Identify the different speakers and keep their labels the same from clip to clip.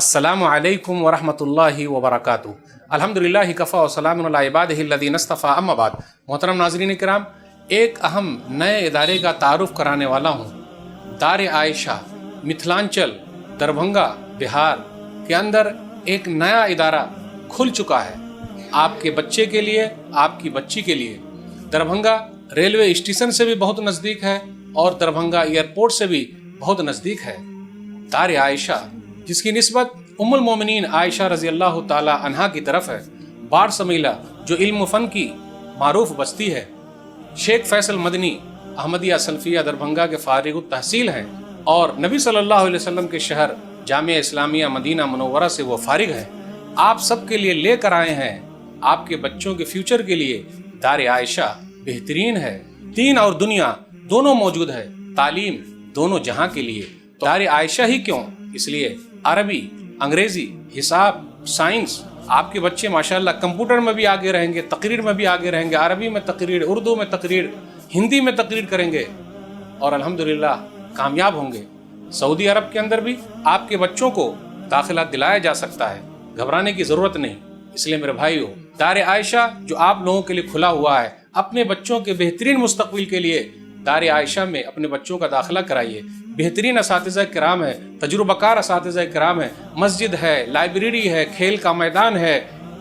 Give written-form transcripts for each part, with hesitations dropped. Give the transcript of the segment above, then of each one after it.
Speaker 1: अस्सलामु अलैकुम वरहमतुल्लाहि वबरकातुहू। अल्हम्दुलिल्लाहि कफ़ा व सलामुन अला इबादिहि अल्लज़ीना इस्तफ़ा, अम्मा बाद। मोहतरम नाज़रीन किराम, एक अहम नए इदारे का तारुफ़ कराने वाला हूँ। दार आयशा मिथिलांचल दरभंगा बिहार के अंदर एक नया इदारा खुल चुका है, आपके बच्चे के लिए, आपकी बच्ची के लिए। दरभंगा रेलवे स्टेशन से भी बहुत नज़दीक है और दरभंगा एयरपोर्ट से भी बहुत नज़दीक है। दार आयशा, जिसकी निस्बत उम्मुल मोमिनीन आयशा रज़ी अल्लाह ताला अन्हा की तरफ है, बार समीला जो इल्म फ़न की मारूफ बस्ती है। शेख फैसल मदनी अहमदिया सल्फिया दरभंगा के फारिग तहसील हैं और नबी सल्लल्लाहु अलैहि वसल्लम के शहर जामिया इस्लामिया मदीना मुनव्वरा से वो फारिग हैं। आप सबके लिए लेकर आए हैं, आपके बच्चों के फ्यूचर के लिए दार आयशा बेहतरीन है। दीन और दुनिया दोनों मौजूद है, तालीम दोनों जहां के लिए। तो दार आयशा ही क्यों, इसलिए अरबी, अंग्रेजी, हिसाब, साइंस, आपके बच्चे माशाल्लाह कंप्यूटर में भी आगे रहेंगे, तकरीर में भी आगे रहेंगे, अरबी में तकरीर, उर्दू में तकरीर, हिंदी में तकरीर करेंगे और अल्हम्दुलिल्लाह कामयाब होंगे। सऊदी अरब के अंदर भी आपके बच्चों को दाखिला दिलाया जा सकता है, घबराने की ज़रूरत नहीं। इसलिए मेरे भाइयों, दार आयशा जो आप लोगों के लिए खुला हुआ है, अपने बच्चों के बेहतरीन मुस्तकबिल के लिए दार आयशा में अपने बच्चों का दाखिला कराइए। बेहतरीन असातिज़ा किराम है, तजुर्बाकार असातिज़ा किराम है, मस्जिद है, लाइब्रेरी है, खेल का मैदान है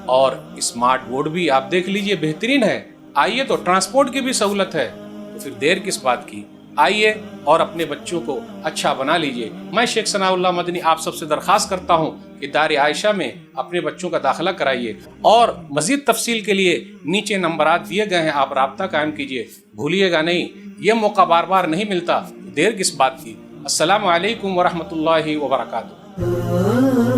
Speaker 1: और स्मार्ट बोर्ड भी आप देख लीजिए बेहतरीन है। आइए, तो ट्रांसपोर्ट की भी सहूलत है, तो फिर देर किस बात की, आइए और अपने बच्चों को अच्छा बना लीजिए। मैं शेख सनाउल्लाह मदनी आप सबसे दरख्वास्त करता हूँ कि दार आयशा में अपने बच्चों का दाखिला कराइए और मज़ीद तफसील के लिए नीचे नंबरात दिए गए हैं, आप राब्ता कायम कीजिए, भूलिएगा नहीं। ये मौका बार बार नहीं मिलता, देर किस बात की। अस्सलामु अलैकुम वरहमतुल्लाहि वबरकातुहू।